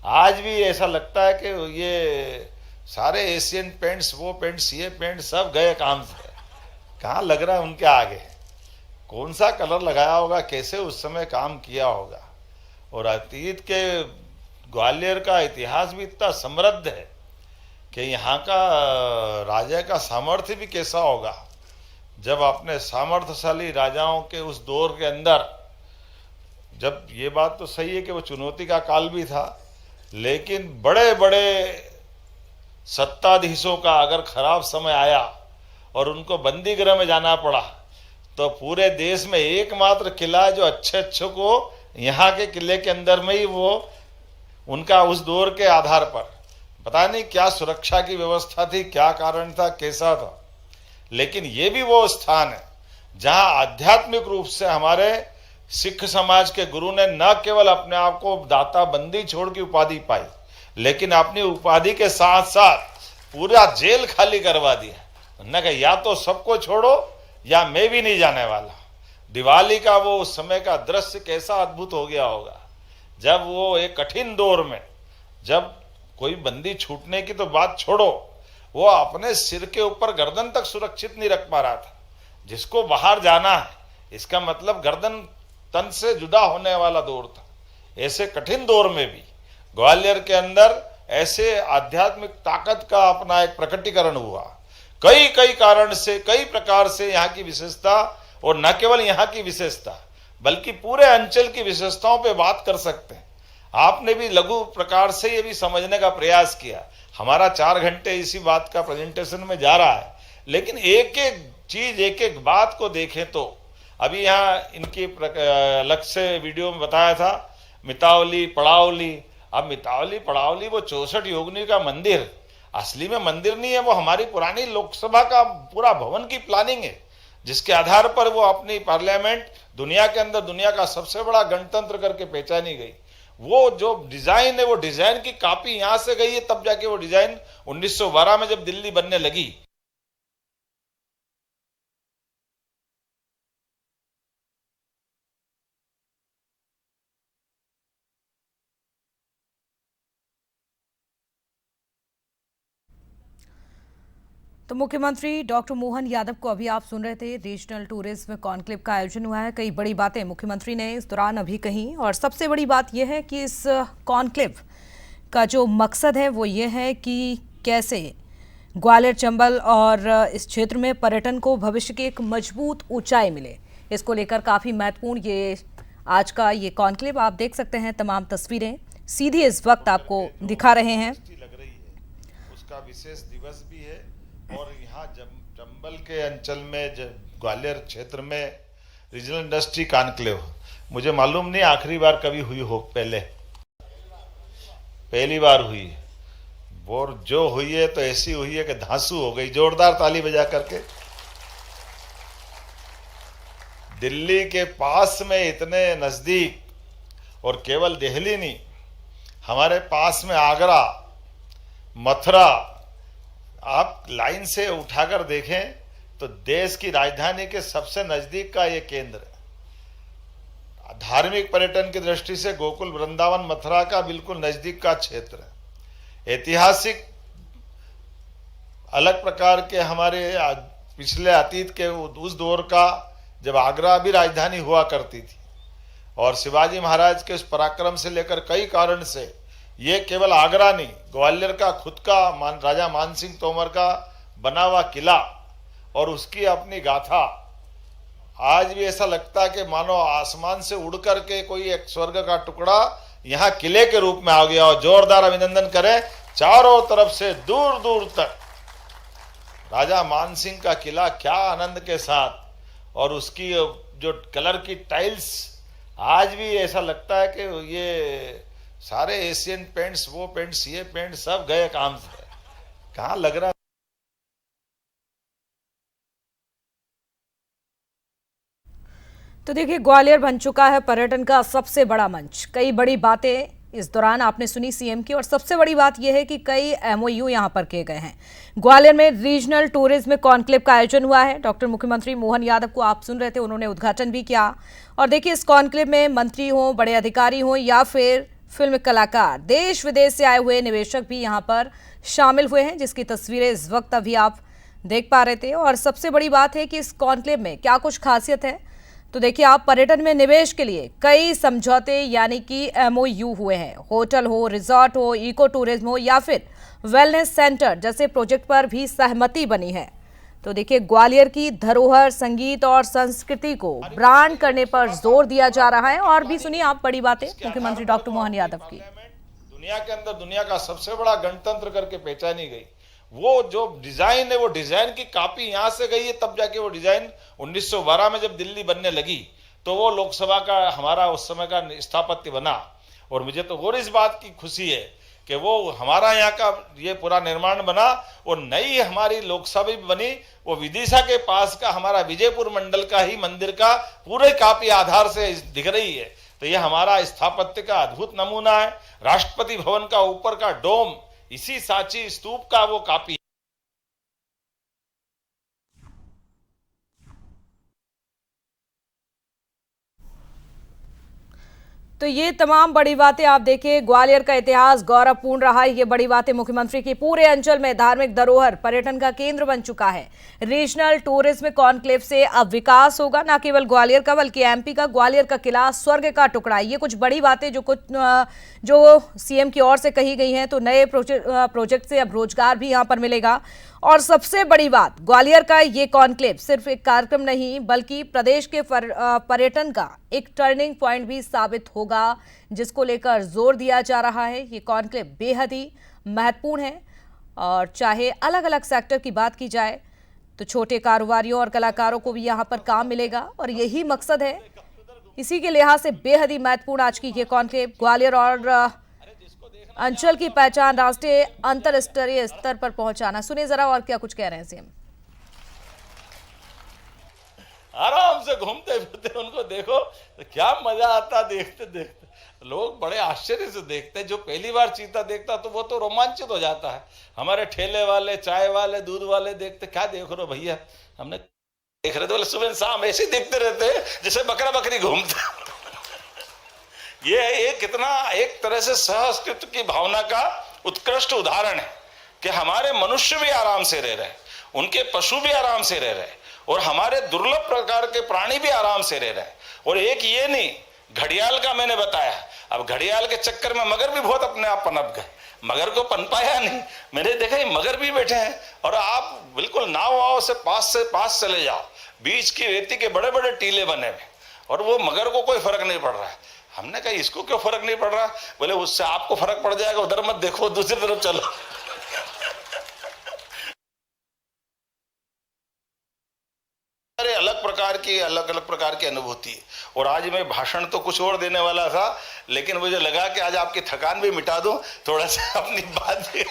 आज भी ऐसा लगता है कि ये सारे एशियन पेंट्स, वो पेंट्स, ये पेंट सब गए काम से, कहाँ लग रहा है उनके आगे। कौन सा कलर लगाया होगा, कैसे उस समय काम किया होगा। और अतीत के ग्वालियर का इतिहास भी इतना समृद्ध है कि यहाँ का राजा का सामर्थ्य भी कैसा होगा। जब अपने सामर्थ्यशाली राजाओं के उस दौर के अंदर, जब ये बात तो सही है कि वो चुनौती का काल भी था, लेकिन बड़े बड़े सत्ताधीशों का अगर खराब समय आया और उनको बंदी गृह में जाना पड़ा, तो पूरे देश में एकमात्र किला जो अच्छे को यहाँ के किले के अंदर में ही वो उनका उस दौर के आधार पर, पता नहीं क्या सुरक्षा की व्यवस्था थी, क्या कारण था, कैसा था, लेकिन ये भी वो स्थान है जहाँ आध्यात्मिक रूप से हमारे सिख समाज के गुरु ने न केवल अपने आप को दाता बंदी छोड़ की उपाधि पाई, लेकिन अपनी उपाधि के साथ साथ पूरा जेल खाली करवा दिया। न कि या तो सबको छोड़ो या मैं भी नहीं जाने वाला। दिवाली का वो उस समय का दृश्य कैसा अद्भुत हो गया होगा, जब वो एक कठिन दौर में, जब कोई बंदी छूटने की तो बात छोड़ो, वो अपने सिर के ऊपर गर्दन तक सुरक्षित नहीं रख पा रहा था। जिसको बाहर जाना है, इसका मतलब गर्दन तन से जुदा होने वाला दौर था। ऐसे कठिन दौर में भी ग्वालियर के अंदर ऐसे आध्यात्मिक ताकत का अपना एक प्रकटीकरण हुआ। कई कारण से, कई प्रकार से यहाँ की विशेषता, और न केवल यहाँ की विशेषता बल्कि पूरे अंचल की विशेषताओं पे बात कर सकते हैं। आपने भी लघु प्रकार से ये भी समझने का प्रयास किया। हमारा 4 घंटे इसी बात का प्रेजेंटेशन में जा रहा है, लेकिन एक एक चीज, एक एक बात को देखें तो अभी यहाँ इनकी अलग से वीडियो में बताया था मितावली पड़ावली। अब मितावली पड़ावली वो 64 योगिनी का मंदिर असली में मंदिर नहीं है, वो हमारी पुरानी लोकसभा का पूरा भवन की प्लानिंग है, जिसके आधार पर वो अपनी पार्लियामेंट दुनिया के अंदर दुनिया का सबसे बड़ा गणतंत्र करके पहचानी गई। वो जो डिजाइन है, वो डिजाइन की कॉपी यहां से गई है, तब जाके वो डिजाइन 1912 में जब दिल्ली बनने लगी। तो मुख्यमंत्री डॉक्टर मोहन यादव को अभी आप सुन रहे थे। रीजनल टूरिज्म कॉन्क्लेव का आयोजन हुआ है। कई बड़ी बातें मुख्यमंत्री ने इस दौरान अभी कही, और सबसे बड़ी बात यह है कि इस कॉन्क्लेव का जो मकसद है वो ये है कि कैसे ग्वालियर, चंबल और इस क्षेत्र में पर्यटन को भविष्य की एक मजबूत ऊंचाई मिले। इसको लेकर काफ़ी महत्वपूर्ण ये आज का ये कॉन्क्लेव, आप देख सकते हैं तमाम तस्वीरें सीधी इस वक्त आपको दिखा रहे हैं। लग रही है, उसका विशेष दिवस भी है। और यहाँ चंबल के अंचल में, ग्वालियर क्षेत्र में रीजनल इंडस्ट्री कॉन्क्लेव, मुझे मालूम नहीं आखिरी बार कभी हुई हो, पहली बार हुई है। और जो हुई है तो ऐसी हुई है कि धांसू हो गई। जोरदार ताली बजा करके। दिल्ली के पास में इतने नजदीक, और केवल दिल्ली नहीं, हमारे पास में आगरा, मथुरा, आप लाइन से उठाकर देखें तो देश की राजधानी के सबसे नजदीक का ये केंद्र है। धार्मिक पर्यटन की दृष्टि से गोकुल, वृंदावन, मथुरा का बिल्कुल नजदीक का क्षेत्र है। ऐतिहासिक अलग प्रकार के हमारे पिछले अतीत के उस दौर का जब आगरा भी राजधानी हुआ करती थी, और शिवाजी महाराज के उस पराक्रम से लेकर कई कारण से ये केवल आगरा नहीं, ग्वालियर का खुद का राजा मानसिंह तोमर का बना हुआ किला और उसकी अपनी गाथा, आज भी ऐसा लगता है कि मानो आसमान से उड़ करके कोई एक स्वर्ग का टुकड़ा यहाँ किले के रूप में आ गया। और जोरदार अभिनंदन करें चारों तरफ से दूर दूर तक राजा मानसिंह का किला क्या आनंद के साथ, और उसकी जो कलर की टाइल्स, आज भी ऐसा लगता है कि ये सारे एशियन पेंट्स, वो पेंट्स, ये पेंट सब गए काम से, कहाँ लग रहा है। तो देखिए, ग्वालियर बन चुका है पर्यटन का सबसे बड़ा मंच। कई बड़ी बातें इस दौरान आपने सुनी सीएम की, और सबसे बड़ी बात यह है कि कई एमओयू यहां पर किए गए हैं। ग्वालियर में रीजनल टूरिज्म कॉन्क्लेव का आयोजन हुआ है। डॉक्टर मुख्यमंत्री मोहन यादव को आप सुन रहे थे, उन्होंने उद्घाटन भी किया। और देखिए, इस कॉन्क्लेव में मंत्री हों, बड़े अधिकारी हों या फिर फिल्म कलाकार, देश विदेश से आए हुए निवेशक भी यहाँ पर शामिल हुए हैं, जिसकी तस्वीरें इस वक्त अभी आप देख पा रहे थे। और सबसे बड़ी बात है कि इस कॉन्क्लेव में क्या कुछ खासियत है, तो देखिए आप, पर्यटन में निवेश के लिए कई समझौते यानी कि एमओयू हुए हैं। होटल हो, रिजॉर्ट हो, इको टूरिज्म हो या फिर वेलनेस सेंटर जैसे प्रोजेक्ट पर भी सहमति बनी है। तो देखिए, ग्वालियर की धरोहर, संगीत और संस्कृति को ब्रांड करने पर जोर दिया जा रहा है। और भी सुनिए आप बड़ी बातें मुख्यमंत्री डॉक्टर मोहन यादव की। दुनिया के अंदर दुनिया का सबसे बड़ा गणतंत्र करके पहचानी गई। वो जो डिजाइन है, वो डिजाइन की कॉपी यहां से गई है, तब जाके वो डिजाइन 1912 में जब दिल्ली बनने लगी तो वो लोकसभा का हमारा उस समय का स्थापत्य बना। और मुझे तो और इस बात की खुशी है कि वो हमारा यहाँ का ये पूरा निर्माण बना, और नई हमारी लोकसभा भी बनी। वो विदिशा के पास का हमारा विजयपुर मंडल का ही मंदिर का पूरे कॉपी आधार से दिख रही है। तो ये हमारा स्थापत्य का अद्भुत नमूना है। राष्ट्रपति भवन का ऊपर का डोम इसी सांची स्तूप का वो कॉपी। तो ये तमाम बड़ी बातें आप देखिए, ग्वालियर का इतिहास गौरवपूर्ण रहा है। ये बड़ी बातें मुख्यमंत्री की, पूरे अंचल में धार्मिक धरोहर पर्यटन का केंद्र बन चुका है। रीजनल टूरिज्म कॉन्क्लेव से अब विकास होगा, न केवल ग्वालियर का बल्कि एमपी का। ग्वालियर का किला स्वर्ग का टुकड़ा, ये कुछ बड़ी बातें जो सीएम की ओर से कही गई हैं। तो नए प्रोजेक्ट से अब रोजगार भी यहाँ पर मिलेगा। और सबसे बड़ी बात, ग्वालियर का ये कॉन्क्लेव सिर्फ एक कार्यक्रम नहीं बल्कि प्रदेश के पर्यटन का एक टर्निंग पॉइंट भी साबित होगा, जिसको लेकर जोर दिया जा रहा है। ये कॉन्क्लेव बेहद ही महत्वपूर्ण है। और चाहे अलग अलग सेक्टर की बात की जाए तो छोटे कारोबारियों और कलाकारों को भी यहाँ पर काम मिलेगा, और यही मकसद है। इसी के लिहाज से बेहद ही महत्वपूर्ण आज की ये कॉन्क्लेव। ग्वालियर और अंचल की पहचान राष्ट्रीय अंतरराष्ट्रीय स्तर पर पहुंचाना। सुनिए जरा और क्या कुछ कह रहे हैं सीएम। आराम से घूमते फिरते उनको देखो तो क्या मजा आता देखते देखते। लोग बड़े आश्चर्य से देखते हैं। जो पहली बार चीता देखता तो वो तो रोमांचित हो जाता है। हमारे ठेले वाले, चाय वाले, दूध वाले देखते, क्या देख रहे हो भैया, हमने देख रहे थे, बोले सुबह शाम ऐसे ही देखते रहते जैसे बकरा बकरी घूमते। ये एक कितना एक तरह से सह अस्तित्व की भावना का उत्कृष्ट उदाहरण है कि हमारे मनुष्य भी आराम से रह रहे, उनके पशु भी आराम से रह रहे, और हमारे दुर्लभ प्रकार के प्राणी भी आराम से रह रहे। और एक ये नहीं, घड़ियाल का मैंने बताया, अब घड़ियाल के चक्कर में मगर भी बहुत अपने आप पनप गए, मगर को पनपाया नहीं। मैंने देखा मगर भी बैठे हैं, और आप बिल्कुल नाव वाव से पास चले जाओ, बीच की रेती के बड़े बड़े टीले बने हुए, और वो मगर को कोई फर्क नहीं पड़ रहा है। हमने कहा इसको क्यों फर्क नहीं पड़ रहा? बोले उससे आपको फर्क पड़ जाएगा, उधर मत देखो, दूसरी तरफ चलो। अलग प्रकार की अनुभूति है। और आज मैं भाषण तो कुछ और देने वाला था, लेकिन मुझे लगा कि आज आपकी थकान भी मिटा दूं, थोड़ा सा अपनी बात भी।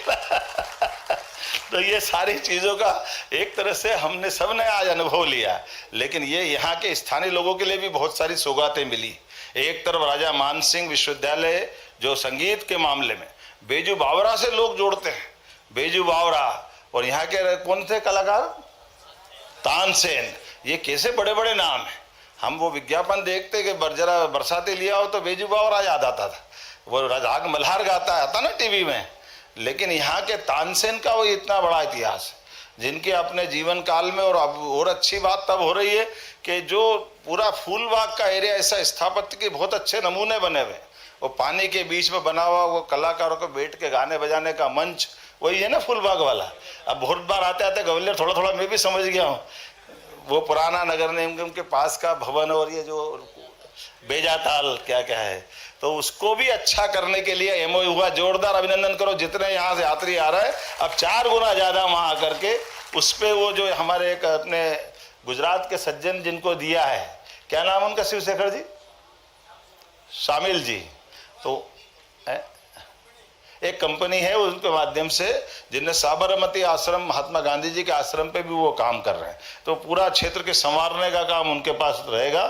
तो ये सारी चीजों का एक तरह से हमने सबने आज अनुभव लिया। लेकिन ये यहाँ के स्थानीय लोगों के लिए भी बहुत सारी सौगातें मिली। एक तरफ राजा मानसिंह विश्वविद्यालय जो संगीत के मामले में बेजू बावरा से लोग जोड़ते हैं, बेजू बावरा, और यहाँ के कौन थे कलाकार, तानसेन, ये कैसे बड़े बड़े नाम हैं। हम वो विज्ञापन देखते कि जरा बरसाती लिया हो तो बेजू बावरा याद आता था, वो राग मल्हार गाता आता ना टीवी में। लेकिन यहाँ के तानसेन का वो इतना बड़ा इतिहास है, जिनके अपने जीवन काल में, और अब और अच्छी बात तब हो रही है कि जो पूरा फूलबाग का एरिया ऐसा स्थापत्य के बहुत अच्छे नमूने बने हुए, वो पानी के बीच में बना हुआ, वो कलाकारों को बैठ के गाने बजाने का मंच, वही है ना फूलबाग वाला। अब बहुत बार आते आते ग्वालियर थोड़ा थोड़ा मैं भी समझ गया हूँ, वो पुराना नगर निगम के पास का भवन और ये जो बेजाताल क्या क्या है, तो उसको भी अच्छा करने के लिए एमओयू हुआ। जोरदार अभिनंदन करो, जितने यहाँ से यात्री आ रहा है अब 4 गुना ज्यादा वहां आकर के उस पे वो जो हमारे एक अपने गुजरात के सज्जन जिनको दिया है, क्या नाम उनका, शिवशेखर जी, शामिल जी, तो एक कंपनी है उनके माध्यम से, जिनने साबरमती आश्रम महात्मा गांधी जी के आश्रम पे भी वो काम कर रहे हैं, तो पूरा क्षेत्र के संवारने का काम उनके पास रहेगा।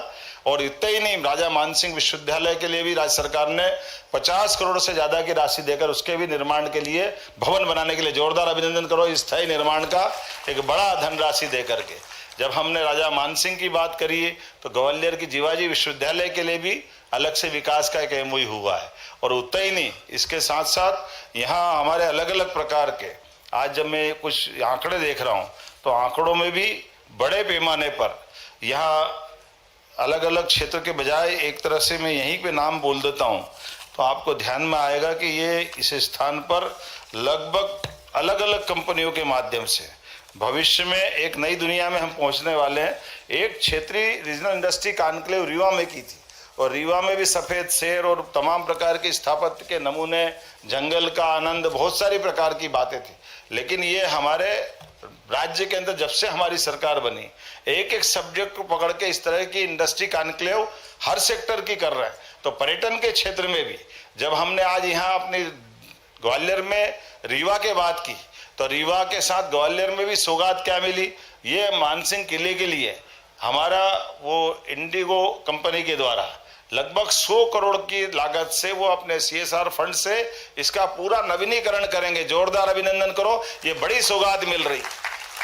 और इतना ही नहीं, राजा मानसिंह विश्वविद्यालय के लिए भी राज्य सरकार ने 50 करोड़ से ज्यादा की राशि देकर उसके भी निर्माण के लिए, भवन बनाने के लिए जोरदार अभिनंदन करो, स्थायी निर्माण का एक बड़ा धनराशि दे करके। जब हमने राजा मानसिंह की बात करी तो ग्वालियर की जीवाजी विश्वविद्यालय के लिए भी अलग से विकास का एक एमओयू हुआ है। और उतना ही नहीं, इसके साथ साथ यहाँ हमारे अलग अलग प्रकार के, आज जब मैं कुछ आंकड़े देख रहा हूँ तो आंकड़ों में भी बड़े पैमाने पर यहाँ अलग अलग क्षेत्र के बजाय एक तरह से मैं यहीं पे नाम बोल देता हूँ तो आपको ध्यान में आएगा कि ये इस स्थान पर लगभग अलग अलग कंपनियों के माध्यम से भविष्य में एक नई दुनिया में हम पहुंचने वाले हैं। एक क्षेत्रीय रीजनल इंडस्ट्री कॉन्क्लेव रीवा में की थी, और रीवा में भी सफ़ेद शेर और तमाम प्रकार के स्थापत्य के नमूने, जंगल का आनंद, बहुत सारी प्रकार की बातें थी। लेकिन ये हमारे राज्य के अंदर जब से हमारी सरकार बनी, एक एक सब्जेक्ट को पकड़ के इस तरह की इंडस्ट्री कॉन्क्लेव हर सेक्टर की कर रहे हैं। तो पर्यटन के क्षेत्र में भी जब हमने आज यहाँ अपनी ग्वालियर में रीवा के बात की, तो रीवा के साथ ग्वालियर में भी सौगात क्या मिली, ये मानसिंह किले के लिए हमारा वो इंडिगो कंपनी के द्वारा लगभग 100 करोड़ की लागत से वो अपने CSR फंड से इसका पूरा नवीनीकरण करेंगे। जोरदार अभिनंदन करो, ये बड़ी सौगात मिल रही,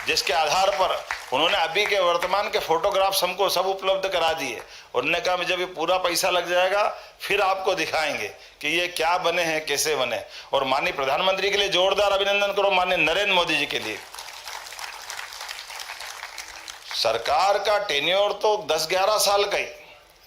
जिसके आधार पर उन्होंने अभी के वर्तमान के फोटोग्राफ्स हमको सब उपलब्ध करा दिए। उन्होंने कहा जब ये पूरा पैसा लग जाएगा फिर आपको दिखाएंगे कि ये क्या बने हैं, कैसे बने। और माननीय प्रधानमंत्री के लिए जोरदार अभिनंदन करो, माननीय नरेंद्र मोदी जी के लिए। सरकार का टेन्योर तो 10-11 साल का ही,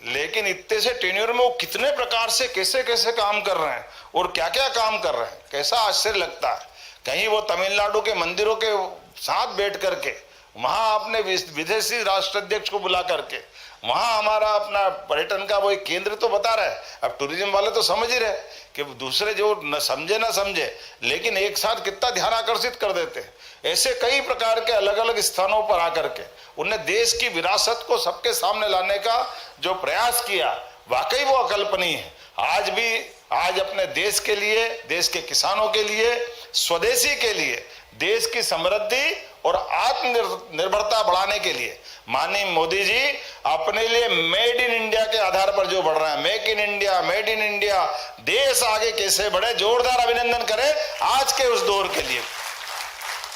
लेकिन इतने से टेन्योर में वो कितने प्रकार से कैसे कैसे काम कर रहे हैं और क्या क्या काम कर रहे हैं, कैसा आश्चर्य लगता है। कहीं वो तमिलनाडु के मंदिरों के साथ बैठ करके वहां अपने विदेशी राष्ट्राध्यक्ष को बुला करके वहां हमारा अपना पर्यटन का वो एक केंद्र तो बता रहा है। अब टूरिज्म वाले तो समझ ही रहे कि दूसरे जो न समझे ना समझे, लेकिन एक साथ कितना ध्यान आकर्षित कर देते हैं। ऐसे कई प्रकार के अलग अलग स्थानों पर आकर के उन्हें देश की विरासत को सबके सामने लाने का जो प्रयास किया, वाकई वो अकल्पनीय है। आज अपने देश के लिए, देश के किसानों के लिए, स्वदेशी के लिए, देश की समृद्धि और आत्मनिर्भरता बढ़ाने के लिए माननीय मोदी जी अपने लिए मेड इन इंडिया के आधार पर जो बढ़ रहा है, make in India, made in India, देश आगे कैसे बढ़े, जोरदार अभिनंदन करें आज के उस दौर के लिए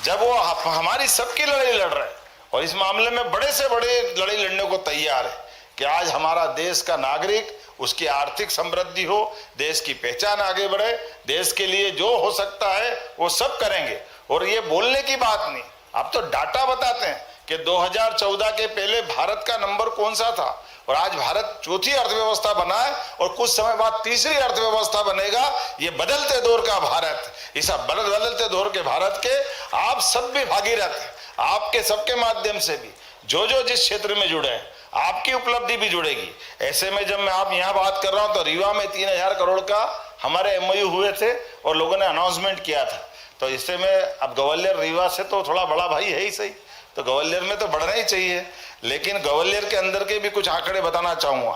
जब वो हमारी सबकी लड़ाई लड़ रहे हैं और इस मामले में बड़े से बड़े लड़ाई लड़ने को तैयार है कि आज हमारा देश का नागरिक, उसकी आर्थिक समृद्धि हो, देश की पहचान आगे बढ़े, देश के लिए जो हो सकता है वो सब करेंगे। और ये बोलने की बात नहीं, आप तो डाटा बताते हैं कि 2014 के पहले भारत का नंबर कौन सा था और आज भारत चौथी अर्थव्यवस्था बना है और कुछ समय बाद तीसरी अर्थव्यवस्था बनेगा। ये बदलते दौर का भारत, इस बदलते दौर के भारत के आप सब भी भागीरथ हैं। आपके सबके माध्यम से भी जो जिस क्षेत्र में जुड़े हैं आपकी उपलब्धि भी जुड़ेगी। ऐसे में जब मैं आप यहाँ बात कर रहा हूँ तो रीवा में 3000 करोड़ का हमारे एमओयू हुए थे और लोगों ने अनाउंसमेंट किया था। तो इससे में अब ग्वालियर रीवा से तो थोड़ा बड़ा भाई है ही सही, तो ग्वालियर में तो बढ़ना ही चाहिए। लेकिन ग्वालियर के अंदर के भी कुछ आंकड़े बताना चाहूंगा।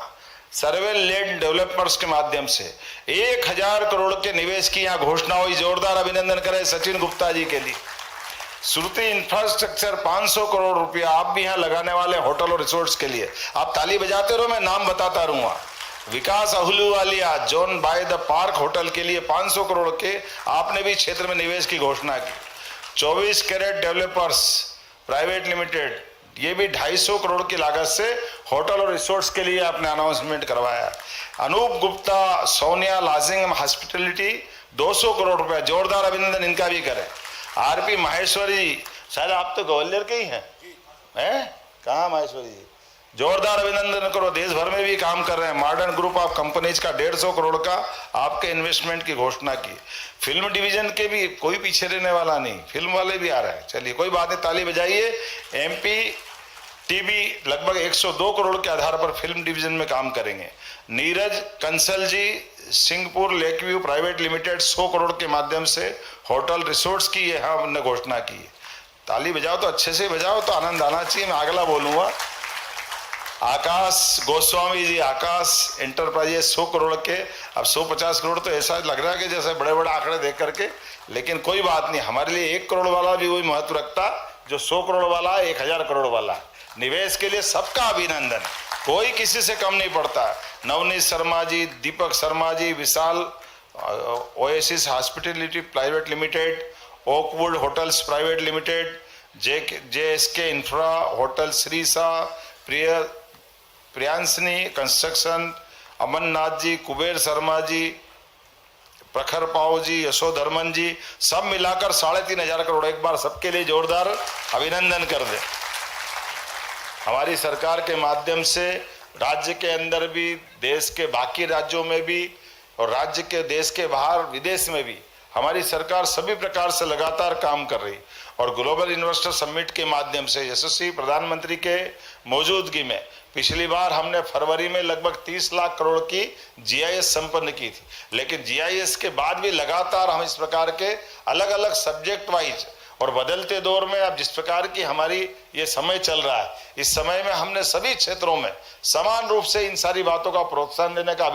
सर्वे लेड डेवलपर्स के माध्यम से 1000 करोड़ के निवेश की यहाँ घोषणा हुई। जोरदार अभिनंदन करें सचिन गुप्ता जी के लिए। श्रुति इंफ्रास्ट्रक्चर 500 करोड़ रुपया आप भी यहाँ लगाने वाले होटल और रिसोर्ट्स के लिए। आप ताली बजाते रहो, मैं नाम बताता रहूंगा। Vikas Ahluwalia zone by the Park hotel के लिए 500 करोड़ के आपने भी क्षेत्र में निवेश की घोषणा की। 24 कैरेट डेवलपर्स प्राइवेट लिमिटेड, ये भी 250 करोड़ की लागत से होटल और रिसोर्ट्स के लिए आपने अनाउंसमेंट करवाया। अनूप गुप्ता सोनिया लॉजिंग हॉस्पिटलिटी 200 करोड़ रुपए, जोरदार अभिनंदन इनका भी करें। आरपी माहेश्वरी, शायद आप तो ग्वालियर के ही हैं? कहाँ माहेश्वरी जी? जोरदार अभिनंदन करो, देश भर में भी काम कर रहे हैं। मॉडर्न ग्रुप ऑफ कंपनीज का 150 करोड़ का आपके इन्वेस्टमेंट की घोषणा की। फिल्म डिवीजन के भी कोई पीछे रहने वाला नहीं, फिल्म वाले भी आ रहे हैं। चलिए कोई बात नहीं, ताली बजाइए। एमपी टीवी लगभग 102 करोड़ के आधार पर फिल्म डिवीजन में काम करेंगे। Neeraj Kansal ji Singapore lake view private limited 100 crore के माध्यम से होटल रिसोर्ट्स की यहाँ हमने घोषणा की। ताली बजाओ तो अच्छे से बजाओ, तो आनंद आना चाहिए। मैं अगला बोलूंगा। आकाश गोस्वामी जी, आकाश एंटरप्राइजेस 100 करोड़ के, अब 150 करोड़ तो ऐसा लग रहा है कि जैसे बड़े बड़े आंकड़े देख करके, लेकिन कोई बात नहीं, हमारे लिए 1 करोड़ वाला भी वही महत्व रखता जो 100 करोड़ वाला, 1000 करोड़ वाला। निवेश के लिए सबका अभिनंदन, कोई किसी से कम नहीं पड़ता। Navneet Sharma ji, Deepak Sharma ji, Vishal oasis hospitality private limited, Oakwood hotels private limited, JSK infra hotel, Shrisa, Priyanshani construction, Amarnath ji, Kuber Sharma ji, Prakhar पाओ जी, यशोधर्मन जी, सब मिलाकर 3500 करोड़। एक बार सबके लिए जोरदार अभिनंदन कर दे। हमारी सरकार के माध्यम से राज्य के अंदर भी, देश के बाकी राज्यों में भी, और राज्य के देश के बाहर विदेश में भी हमारी सरकार सभी प्रकार से लगातार काम कर रही। और ग्लोबल इन्वेस्टर समिट के माध्यम से यशस्वी प्रधानमंत्री के मौजूदगी में पिछली बार हमने फरवरी में लगभग 30 लाख करोड़ की जीआईएस संपन्न की थी। लेकिन जीआईएस के बाद भी लगातार हम इस प्रकार के अलग अलग सब्जेक्ट वाइज, और बदलते दौर में अब जिस प्रकार की हमारी ये समय चल रहा है, इस समय में हमने सभी क्षेत्रों में समान रूप से इन सारी बातों का प्रोत्साहन देने का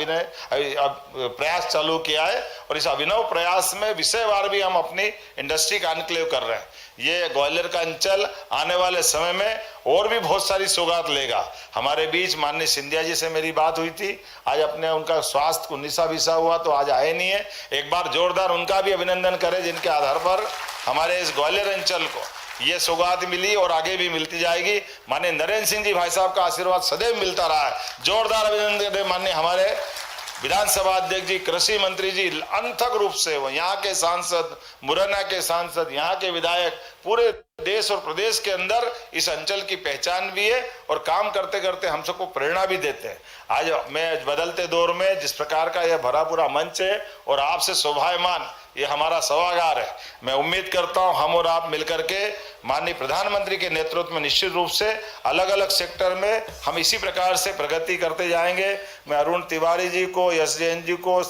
प्रयास चालू किया है। और इस अभिनव प्रयास में विषयवार भी हम अपनी इंडस्ट्री का एनक्लेव कर रहे हैं। ये ग्वालियर का अंचल आने वाले समय में और भी बहुत सारी सौगात लेगा। हमारे बीच माननीय सिंधिया जी से मेरी बात हुई थी, आज अपने उनका स्वास्थ्य को निशा हुआ तो आज आए नहीं है। एक बार जोरदार उनका भी अभिनंदन करें, जिनके आधार पर हमारे इस ग्वालियर अंचल को ये सौगात मिली और आगे भी मिलती जाएगी। माननीय नरेंद्र सिंह जी भाई साहब का आशीर्वाद सदैव मिलता रहा है। जोरदार अभिनंदन माननीय हमारे विधानसभा अध्यक्ष जी, कृषि मंत्री जी, अनथक रूप से वो यहाँ के सांसद, मुरैना के सांसद, यहाँ के विधायक पूरे देश और प्रदेश के अंदर इस अंचल की पहचान भी है और काम करते करते हम सबको प्रेरणा भी देते हैं। आज मैं बदलते दौर में जिस प्रकार का यह भरा पूरा मंच है और आपसे शोभायमान ये हमारा सभागार है, मैं उम्मीद करता हूं हम और आप मिलकर के माननीय प्रधानमंत्री के नेतृत्व में निश्चित रूप से अलग अलग सेक्टर में हम इसी प्रकार से प्रगति करते जाएंगे। मैं अरुण तिवारी जी को, यश जैन जी को,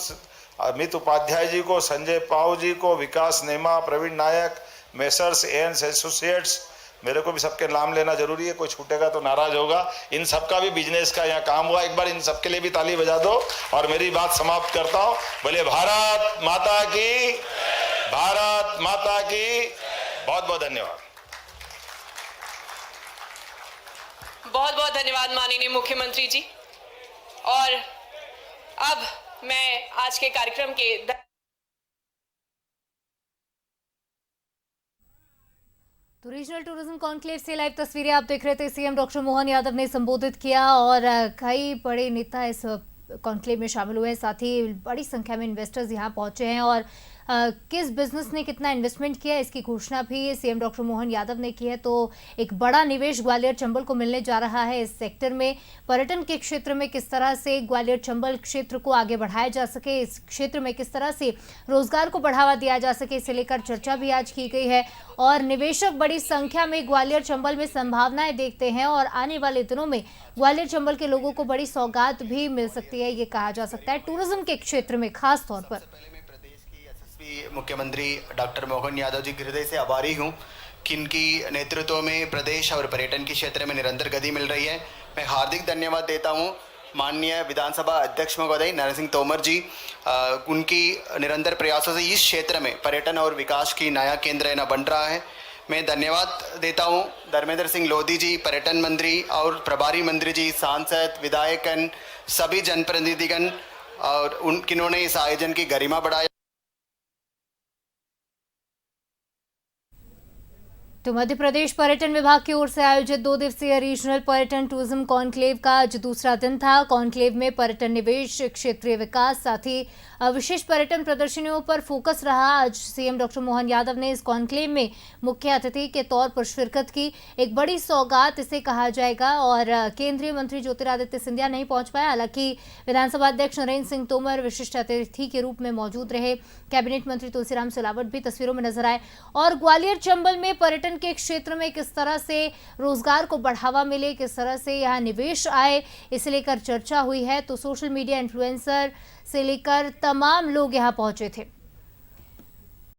अमित उपाध्याय जी को, संजय पाव जी को, विकास नेमा, प्रवीण नायक, मेसर्स एंड एसोसिएट्स, मेरे को भी सबके नाम लेना जरूरी है, कोई छूटेगा तो नाराज होगा। इन सबका भी बिजनेस का यहाँ काम हुआ, एक बार इन सबके लिए भी ताली बजा दो और मेरी बात समाप्त करता हूँ। बोले भारत माता की, भारत माता की। बहुत बहुत धन्यवाद। बहुत बहुत धन्यवाद माननीय मुख्यमंत्री जी। और अब मैं आज के कार्यक्रम के तो रीजनल टूरिज्म कॉन्क्लेव से लाइव तस्वीरें आप देख रहे थे। सीएम डॉक्टर मोहन यादव ने संबोधित किया और कई बड़े नेता इस कॉन्क्लेव में शामिल हुए हैं। साथ ही बड़ी संख्या में इन्वेस्टर्स यहां पहुंचे हैं और किस बिजनेस ने कितना इन्वेस्टमेंट किया इसकी घोषणा भी सीएम डॉक्टर मोहन यादव ने की है। तो एक बड़ा निवेश ग्वालियर चंबल को मिलने जा रहा है। इस सेक्टर में पर्यटन के क्षेत्र में किस तरह से ग्वालियर चंबल क्षेत्र को आगे बढ़ाया जा सके, इस क्षेत्र में किस तरह से रोजगार को बढ़ावा दिया जा सके, इसे लेकर चर्चा भी आज की गई है। और निवेशक बड़ी संख्या में ग्वालियर चंबल में संभावनाएं देखते हैं और आने वाले दिनों में ग्वालियर चंबल के लोगों को बड़ी सौगात भी मिल सकती है, ये कहा जा सकता है टूरिज्म के क्षेत्र में खास तौर पर। मुख्यमंत्री डॉक्टर मोहन यादव जी के हृदय से आभारी हूँ कि इनकी नेतृत्व में प्रदेश और पर्यटन के क्षेत्र में निरंतर गति मिल रही है। मैं हार्दिक धन्यवाद देता हूँ माननीय विधानसभा अध्यक्ष महोदय नरेंद्र सिंह तोमर जी, उनकी निरंतर प्रयासों से इस क्षेत्र में पर्यटन और विकास की नया केंद्र न बन रहा है। मैं धन्यवाद देता हूं धर्मेंद्र सिंह लोधी जी, पर्यटन मंत्री और प्रभारी मंत्री जी, सांसद, विधायकगण, सभी जनप्रतिनिधिगण और किन्होंने इस आयोजन की गरिमा बढ़ाई। तो मध्य प्रदेश पर्यटन विभाग की ओर से आयोजित 2 दिवसीय रीजनल पर्यटन टूरिज्म कॉन्क्लेव का आज दूसरा दिन था। कॉन्क्लेव में पर्यटन निवेश, क्षेत्रीय विकास, साथ ही विशेष पर्यटन प्रदर्शनियों पर फोकस रहा। आज सीएम डॉक्टर मोहन यादव ने इस कॉन्क्लेव में मुख्य अतिथि के तौर पर शिरकत की। एक बड़ी सौगात इसे कहा जाएगा और केंद्रीय मंत्री ज्योतिरादित्य सिंधिया नहीं पहुंच पाया। हालांकि विधानसभा अध्यक्ष नरेंद्र सिंह तोमर विशिष्ट अतिथि के रूप में मौजूद रहे। कैबिनेट मंत्री तुलसीराम सिलावट भी तस्वीरों में नजर आए। और ग्वालियर चंबल में पर्यटन के क्षेत्र में किस तरह से रोजगार को बढ़ावा मिले, किस तरह से यहाँ निवेश आए, इसे लेकर चर्चा हुई है। तो सोशल मीडिया इन्फ्लुएंसर से लेकर तमाम लोग यहाँ पहुंचे थे।